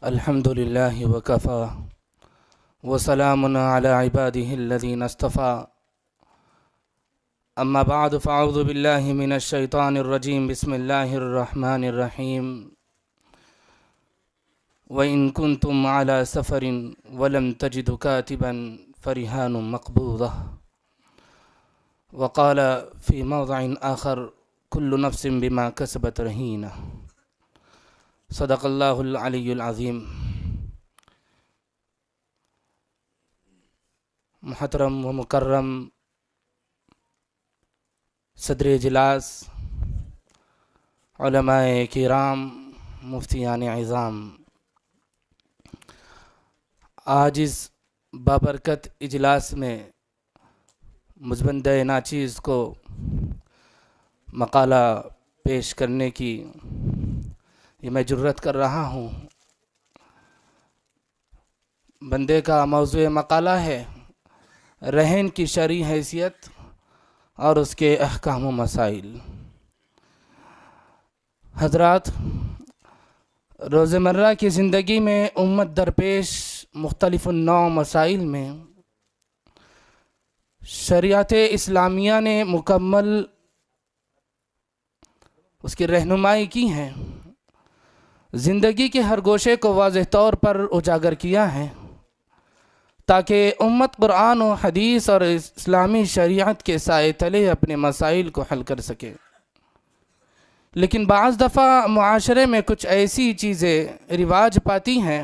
الحمد لله وكفى وسلام على عباده الذين اصطفى أما بعد فأعوذ بالله من الشيطان الرجيم بسم الله الرحمن الرحيم وإن كنتم على سفر ولم تجدوا كاتبا فرهان مقبوضة وقال في موضع آخر كل نفس بما كسبت رهينة صدق اللہ العلی العظیم۔ محترم و مکرم صدر اجلاس، علماء کرام، مفتیان عظام، آج اس بابرکت اجلاس میں مزبندہ ناچیز کو مقالہ پیش کرنے کی یہ میں جرت کر رہا ہوں۔ بندے کا موضوع مقالہ ہے رہن کی شرعی حیثیت اور اس کے احکام و مسائل۔ حضرات، روزمرہ کی زندگی میں امت درپیش مختلف النوع مسائل میں شریعت اسلامیہ نے مکمل اس کی رہنمائی کی ہے، زندگی کے ہر گوشے کو واضح طور پر اجاگر کیا ہے تاکہ امت قرآن و حدیث اور اسلامی شریعت کے سائے تلے اپنے مسائل کو حل کر سکے۔ لیکن بعض دفعہ معاشرے میں کچھ ایسی چیزیں رواج پاتی ہیں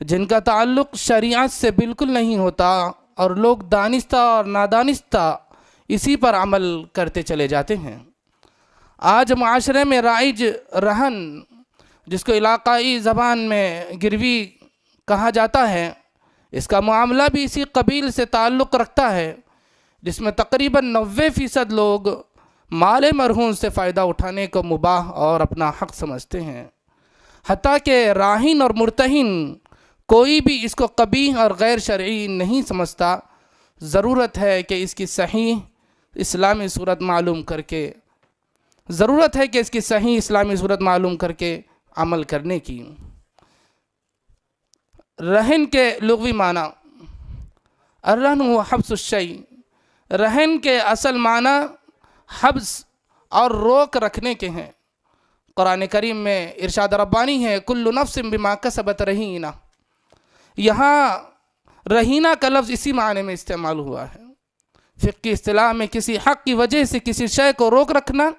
جن کا تعلق شریعت سے بالکل نہیں ہوتا اور لوگ دانستہ اور نادانستہ اسی پر عمل کرتے چلے جاتے ہیں۔ آج معاشرے میں رائج رہن، جس کو علاقائی زبان میں گروی کہا جاتا ہے، اس کا معاملہ بھی اسی قبیل سے تعلق رکھتا ہے، جس میں تقریباً 90% لوگ مال مرہون سے فائدہ اٹھانے کو مباح اور اپنا حق سمجھتے ہیں، حتیٰ کہ راہن اور مرتہن کوئی بھی اس کو قبیح اور غیر شرعی نہیں سمجھتا۔ ضرورت ہے کہ اس کی صحیح اسلامی صورت معلوم کر کے عمل کرنے کی۔ رہن کے لغوی معنی، الرہن هو حبس الشیء، رہن کے اصل معنی حبس اور روک رکھنے کے ہیں۔ قرآن کریم میں ارشاد ربانی ہے کل نفس بما کسبت رہینہ، یہاں رہینہ کا لفظ اسی معنی میں استعمال ہوا ہے۔ فقہ کی اصطلاح میں کسی حق کی وجہ سے کسی شے کو روک رکھنا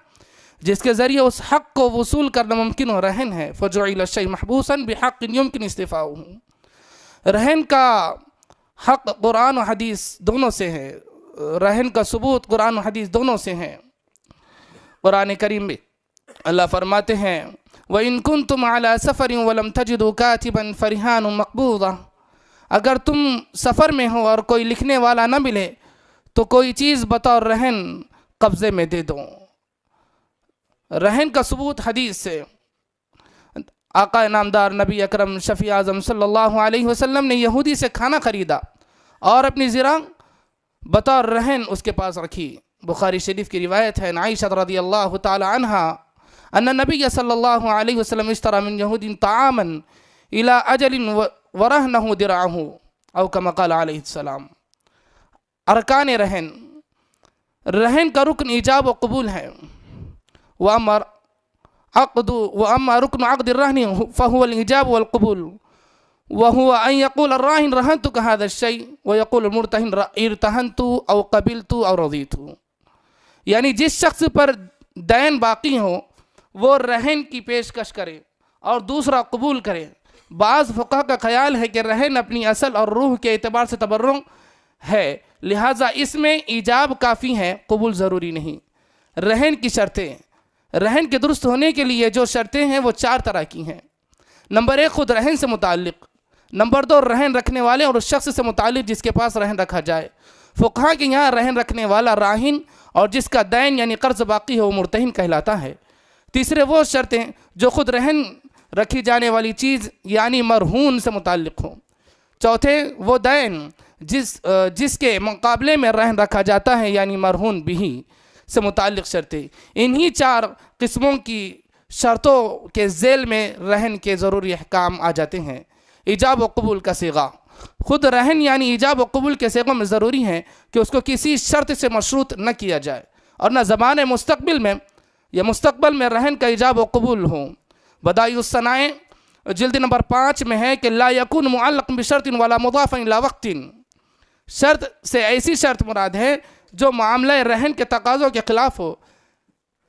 جس کے ذریعے اس حق کو وصول کرنا ممکن و رہن ہے۔ فجعل الشیء محبوسا بحق یمکن استفاؤہ، رہن کا حق قرآن و حدیث دونوں سے ہے، رہن کا ثبوت قرآن و حدیث دونوں سے ہے۔ قرآن کریم میں اللہ فرماتے ہیں وَإِن كُنتُمْ عَلَى سَفَرٍ وَلَمْ تَجِدُوا كَاتِبًا فَرِهَانٌ مَقْبُوضَةٌ، اگر تم سفر میں ہو اور کوئی لکھنے والا نہ ملے تو کوئی چیز بطور رہن قبضے میں دے دو۔ رہن کا ثبوت حدیث سے، آقا نامدار نبی اکرم شفیع اعظم صلی اللہ علیہ وسلم نے یہودی سے کھانا خریدا اور اپنی زرع بطور رہن اس کے پاس رکھی۔ بخاری شریف کی روایت ہے عائشہ رضی اللہ تعالی عنہا ان نبی صلی اللہ علیہ وسلم اشترى من یہود طعاما الى اجل ورہنہ درعہ او کما قال علیہ السلام۔ ارکان رہن کا رکن ایجاب و قبول ہے، وأما ركن عقد الرهن فهو الإيجاب والقبول، وهو أن يقول الراهن رهنتك هذا الشيء ويقول المرتهن ارتهنت أو قبلت أو رضيت، یعنی جس شخص پر دین باقی ہو وہ رہن کی پیشکش کرے اور دوسرا قبول کرے۔ بعض فقہ کا خیال ہے کہ رہن اپنی اصل اور روح کے اعتبار سے تبرع ہے، لہٰذا اس میں ایجاب کافی ہے، قبول ضروری نہیں۔ رہن کی شرطیں، رہن کے درست ہونے کے لیے جو شرطیں ہیں وہ 4 طرح کی ہیں۔ نمبر 1 خود رہن سے متعلق، نمبر 2 رہن رکھنے والے اور اس شخص سے متعلق جس کے پاس رہن رکھا جائے۔ فقہا کے یہاں رہن رکھنے والا راہن اور جس کا دین یعنی قرض باقی ہو مرتہن کہلاتا ہے۔ تیسرے وہ شرطیں جو خود رہن رکھی جانے والی چیز یعنی مرہون سے متعلق ہوں۔ چوتھے وہ دین جس کے مقابلے میں رہن رکھا جاتا ہے یعنی مرہون بھی سے متعلق شرطیں۔ انہی 4 قسموں کی شرطوں کے ذیل میں رہن کے ضروری احکام آ جاتے ہیں۔ ایجاب و قبول کا صیغہ، خود رہن یعنی ایجاب و قبول کے صیغوں میں ضروری ہے کہ اس کو کسی شرط سے مشروط نہ کیا جائے، اور نہ زمان مستقبل میں رہن کا ایجاب و قبول ہو۔ بدائع الصنائع جلد نمبر 5 میں ہے کہ لا یکون معلق بشرط ولا مضاف الی وقت، شرط سے ایسی شرط مراد ہے جو معاملہ رہن کے تقاضوں کے خلاف ہو،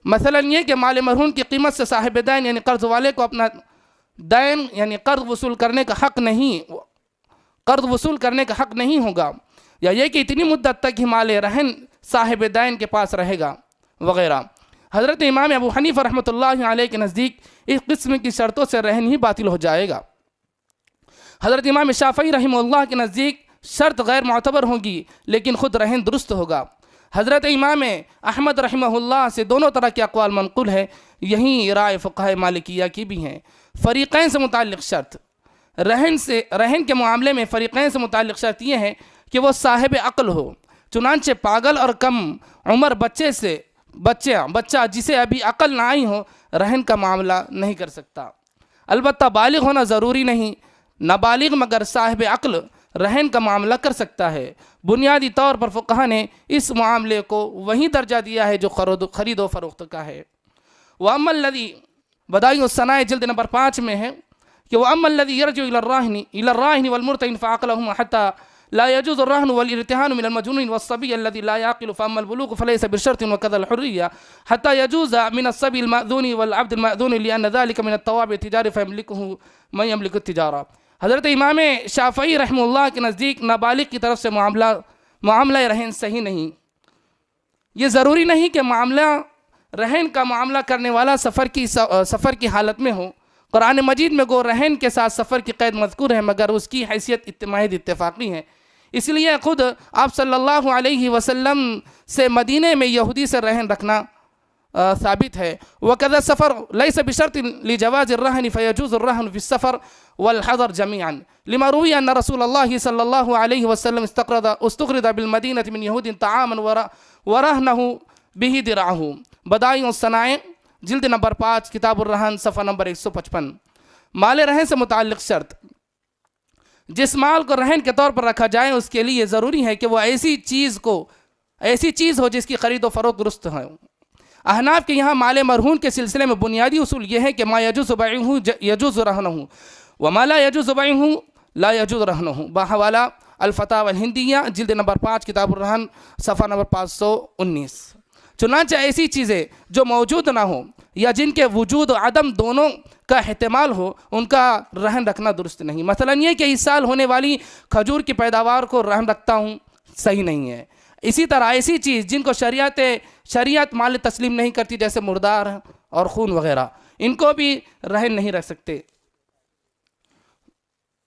مثلا یہ کہ مال مرہون کی قیمت سے صاحب دین یعنی قرض والے کو اپنا دین یعنی قرض وصول کرنے کا حق نہیں ہوگا، یا یہ کہ اتنی مدت تک ہی مال رہن صاحب دین کے پاس رہے گا وغیرہ۔ حضرت امام ابو حنیفہ رحمۃ اللہ علیہ کے نزدیک اس قسم کی شرطوں سے رہن ہی باطل ہو جائے گا۔ حضرت امام شافعی رحمہ اللہ کے نزدیک شرط غیر معتبر ہوگی لیکن خود رہن درست ہوگا۔ حضرت امام احمد رحمہ اللہ سے دونوں طرح کے اقوال منقول ہے، یہی رائے فقہ مالکیہ کی بھی ہیں۔ فریقین سے متعلق شرط، رہن کے معاملے میں فریقین سے متعلق شرط یہ ہے کہ وہ صاحب عقل ہو، چنانچہ پاگل اور کم عمر بچہ جسے ابھی عقل نہ آئی ہو رہن کا معاملہ نہیں کر سکتا۔ البتہ بالغ ہونا ضروری نہیں، نابالغ مگر صاحب عقل رہن کا معاملہ کر سکتا ہے۔ بنیادی طور پر فقہ نے اس معاملے کو وہی درجہ دیا ہے جو خرید و فروخت کا ہے۔ وَأَمَّا الَّذِي بدائع الصنائع جلد نمبر 5 میں ہے کہ وَأَمَّا الَّذِي يَرْجِعُ إِلَى الرَّاهِنِ وَالْمُرْتَهِنِ فَعَقْلَهُمَا حَتَّى لا يجوز الرهن والارتهان من المجنون والصبي الذي لا يعقل، فأما البلوغ فليس بشرط وكذا الحرية حتى يجوز من الصبي المأذون والعبد المأذون لأن ذلك من الطوابع التجاري فيملكه من يملك التجارة۔ حضرت امام شافعی رحمہ اللہ کے نزدیک نابالغ کی طرف سے معاملہ رہن صحیح نہیں۔ یہ ضروری نہیں کہ معاملہ رہن کا معاملہ کرنے والا سفر کی حالت میں ہو۔ قرآن مجید میں گو رہن کے ساتھ سفر کی قید مذکور ہے، مگر اس کی حیثیت محض اتفاقی ہے۔ اس لیے خود آپ صلی اللہ علیہ وسلم سے مدینے میں یہودی سے رہن رکھنا ثابت ہے۔ وَكَذَا السَّفَرُ لَيْسَ بِشَرْطٍ لِجَوَازِ الرَّهْنِ فَيَجُوزُ الرَّهْنُ فِي السَّفَرِ وَالْحَضَرِ جَمِيعًا لِمَا رُوِيَ أَنَّ رَسُولَ اللَّهِ صلى الله عليه وسلم استقرض بالمدينة من يهود طعاما ورهنه به درعه۔ بدائع الصنائع جلد نمبر 5 کتاب الرہن صفحہ نمبر 155۔ مال رہن سے متعلق شرط، جس مال کو رہن کے طور پر رکھا جائے اس کے لیے ضروری ہے کہ وہ ایسی چیز ہو جس کی خرید و فروخت درست ہو۔ احناف کے یہاں مال مرہون کے سلسلے میں بنیادی اصول یہ ہے کہ ما یجوز بیعہ یجوز رہنہ وما لا یجوز بیعہ لا یجوز رہنہ۔ بحوالہ الفتاوی الہندیہ جلد نمبر 5 کتاب الرہن صفحہ نمبر 519۔ چنانچہ ایسی چیزیں جو موجود نہ ہوں یا جن کے وجود و عدم دونوں کا احتمال ہو ان کا رہن رکھنا درست نہیں۔ مثلا یہ کہ اس سال ہونے والی کھجور کی پیداوار کو رہن رکھتا ہوں، صحیح نہیں ہے۔ اسی طرح ایسی چیز جن کو شریعت مال تسلیم نہیں کرتی جیسے مردار اور خون وغیرہ، ان کو بھی رہن نہیں رکھ سکتے۔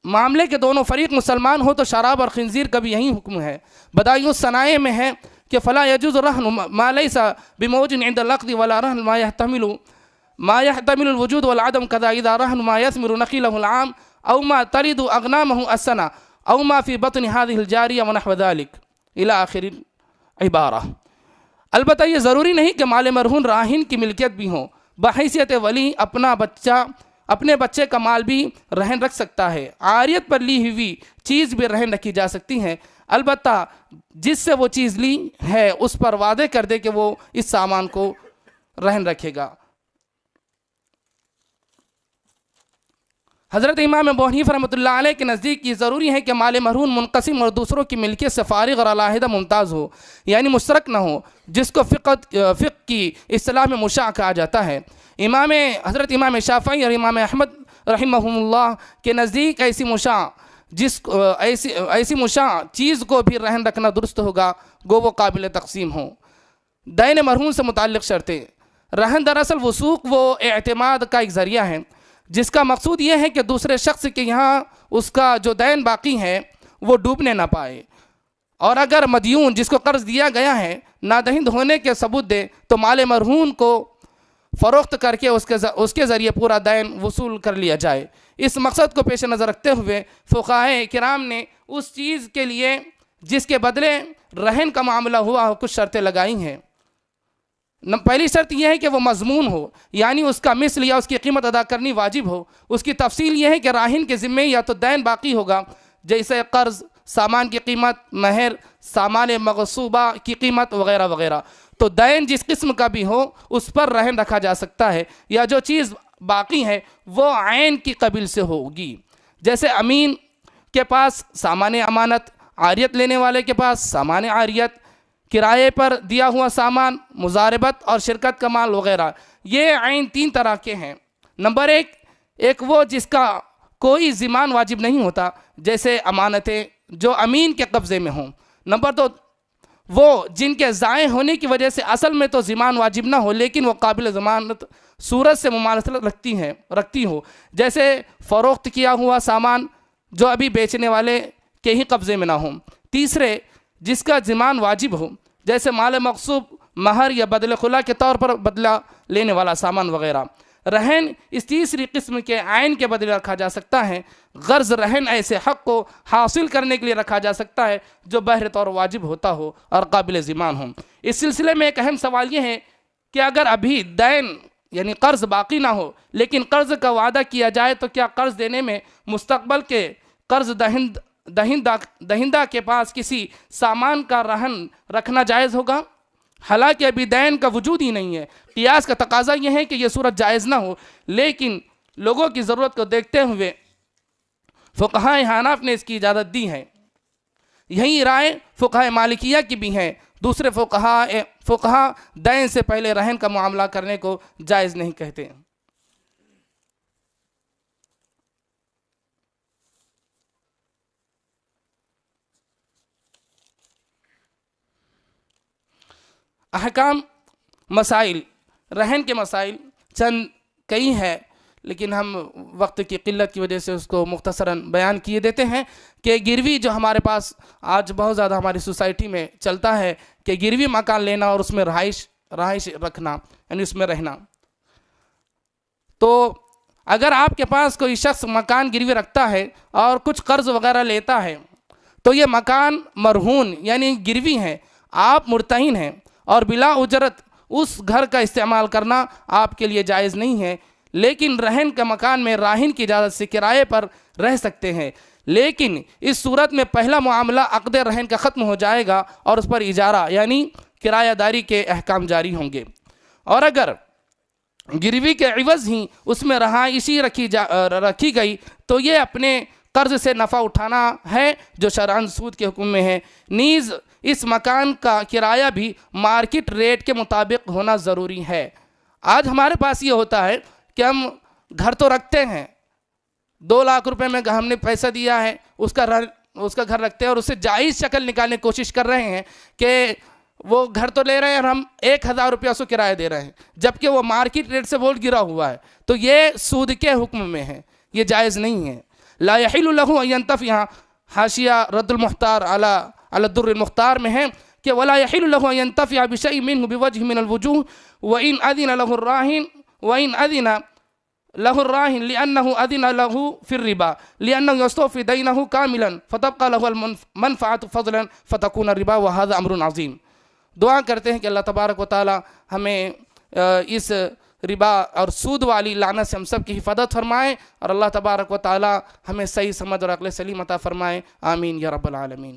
معاملے کے دونوں فریق مسلمان ہو تو شراب اور خنزیر کا بھی یہی حکم ہے۔ بدائع الصنائع میں ہے کہ فلا يجوز الرهن ما ليس بموجود عند العقد ولا رهن ما يحتمل الوجود والعدم كذا اذا رهن ما يثمر نخيله العام او ما تلد اغنامه السنه او ما في بطن هذه الجاريه ونحو ذلك الى اخر العبارہ۔ البتہ یہ ضروری نہیں کہ مال مرہون راہن کی ملکیت بھی ہو، بحیثیت ولی اپنے بچے کا مال بھی رہن رکھ سکتا ہے۔ عاریت پر لی ہوئی چیز بھی رہن رکھی جا سکتی ہے، البتہ جس سے وہ چیز لی ہے اس پر وعدے کر دے کہ وہ اس سامان کو رہن رکھے گا۔ حضرت امام ابو حنیفہ رحمۃ اللہ علیہ کے نزدیک یہ ضروری ہے کہ مال مرہون منقسم اور دوسروں کی ملکیت سے فارغ اور علیحدہ ممتاز ہو، یعنی مشترک نہ ہو، جس کو فقہ کی اصطلاح میں مشاع کہا جاتا ہے۔ حضرت امام شافعی اور امام احمد رحمہم اللہ کے نزدیک ایسی مشاع چیز کو بھی رہن رکھنا درست ہوگا گو وہ قابل تقسیم ہو۔ دین مرہون سے متعلق شرطیں، رہن دراصل وثوق و اعتماد کا ایک ذریعہ ہے جس کا مقصود یہ ہے کہ دوسرے شخص کے یہاں اس کا جو دین باقی ہے وہ ڈوبنے نہ پائے، اور اگر مدیون جس کو قرض دیا گیا ہے نادہند ہونے کے ثبوت دے تو مال مرہون کو فروخت کر کے اس کے ذریعے پورا دین وصول کر لیا جائے۔ اس مقصد کو پیش نظر رکھتے ہوئے فقہائے کرام نے اس چیز کے لیے جس کے بدلے رہن کا معاملہ ہوا کچھ شرطیں لگائی ہیں۔ پہلی شرط یہ ہے کہ وہ مضمون ہو، یعنی اس کا مثل یا اس کی قیمت ادا کرنی واجب ہو۔ اس کی تفصیل یہ ہے کہ راہن کے ذمے یا تو دین باقی ہوگا، جیسے قرض، سامان کی قیمت، مہر، سامان مغصوبہ کی قیمت وغیرہ وغیرہ۔ تو دین جس قسم کا بھی ہو اس پر رہن رکھا جا سکتا ہے، یا جو چیز باقی ہے وہ عین کی قبیل سے ہوگی، جیسے امین کے پاس سامان امانت، عاریت لینے والے کے پاس سامان عاریت، کرائے پر دیا ہوا سامان، مضاربت اور شرکت کا مال وغیرہ۔ یہ عین تین طرح کے ہیں۔ نمبر ایک وہ جس کا کوئی ضمان واجب نہیں ہوتا، جیسے امانتیں جو امین کے قبضے میں ہوں۔ نمبر دو وہ جن کے ضائع ہونے کی وجہ سے اصل میں تو ضمان واجب نہ ہو لیکن وہ قابل ضمانت صورت سے مماثلت رکھتی ہو، جیسے فروخت کیا ہوا سامان جو ابھی بیچنے والے کے ہی قبضے میں نہ ہوں۔ تیسرے جس کا ضمان واجب ہو، جیسے مال مغصوب، مہر یا بدل خلا کے طور پر بدلہ لینے والا سامان وغیرہ۔ رہن اس تیسری قسم کے عین کے بدلے رکھا جا سکتا ہے۔ غرض رہن ایسے حق کو حاصل کرنے کے لیے رکھا جا سکتا ہے جو بہر طور واجب ہوتا ہو اور قابل ضمان ہو۔ اس سلسلے میں ایک اہم سوال یہ ہے کہ اگر ابھی دین یعنی قرض باقی نہ ہو لیکن قرض کا وعدہ کیا جائے تو کیا قرض دینے میں مستقبل کے قرض دہندہ کے پاس کسی سامان کا رہن رکھنا جائز ہوگا؟ حالانکہ ابھی دین کا وجود ہی نہیں ہے۔ قیاس کا تقاضا یہ ہے کہ یہ صورت جائز نہ ہو، لیکن لوگوں کی ضرورت کو دیکھتے ہوئے فقہائے حناف نے اس کی اجازت دی ہے۔ یہی رائے فقہائے مالکیہ کی بھی ہے۔ دوسرے فقہا دین سے پہلے رہن کا معاملہ کرنے کو جائز نہیں کہتے۔ احکام، مسائل، رہن کے مسائل چند کئی ہیں، لیکن ہم وقت کی قلت کی وجہ سے اس کو مختصراً بیان کیے دیتے ہیں کہ گروی جو ہمارے پاس آج بہت زیادہ ہماری سوسائٹی میں چلتا ہے کہ گروی مکان لینا اور اس میں رہائش رکھنا، یعنی اس میں رہنا۔ تو اگر آپ کے پاس کوئی شخص مکان گروی رکھتا ہے اور کچھ قرض وغیرہ لیتا ہے تو یہ مکان مرہون یعنی گروی ہے، آپ مرتہن ہیں اور بلا اجرت اس گھر کا استعمال کرنا آپ کے لیے جائز نہیں ہے، لیکن رہن کا مکان میں راہن کی اجازت سے کرائے پر رہ سکتے ہیں۔ لیکن اس صورت میں پہلا معاملہ عقد رہن کا ختم ہو جائے گا اور اس پر اجارہ یعنی کرایہ داری کے احکام جاری ہوں گے۔ اور اگر گروی کے عوض ہی اس میں رہائشی رکھی گئی تو یہ اپنے قرض سے نفع اٹھانا ہے جو شرعاً سود کے حکم میں ہے۔ نیز اس مکان کا کرایہ بھی مارکیٹ ریٹ کے مطابق ہونا ضروری ہے۔ آج ہمارے پاس یہ ہوتا ہے کہ ہم گھر تو رکھتے ہیں، 2 لاکھ روپے میں ہم نے پیسہ دیا ہے، اس کا گھر رکھتے ہیں اور اسے جائز شکل نکالنے کی کوشش کر رہے ہیں کہ وہ گھر تو لے رہے ہیں اور ہم 1000 روپیہ اس کو کرایہ دے رہے ہیں، جبکہ وہ مارکیٹ ریٹ سے بہت گرا ہوا ہے۔ تو یہ سود کے حکم میں ہے، یہ جائز نہیں ہے۔ لا يحل له ان ينتفع، حاشیہ رد المختار علی الدر المختار میں ہے کہ ولا يحل له ان ينتفع بشيء منه بوجه من الوجوه وان اذن له الراهن لانه اذن له في الربا لانه يستوفي دينه كاملا فتبقى له المنفعه فضلا فتكون الربا وهذا امر عظيم۔ دعا کرتے ہیں کہ اللہ تبارک و تعالی ہمیں اس ربا اور سود والی لعنت سے ہم سب کی حفاظت فرمائے اور اللہ تبارک و تعالی ہمیں صحیح سمجھ اور عقل سلیم عطا فرمائے۔ آمین یا رب العالمین۔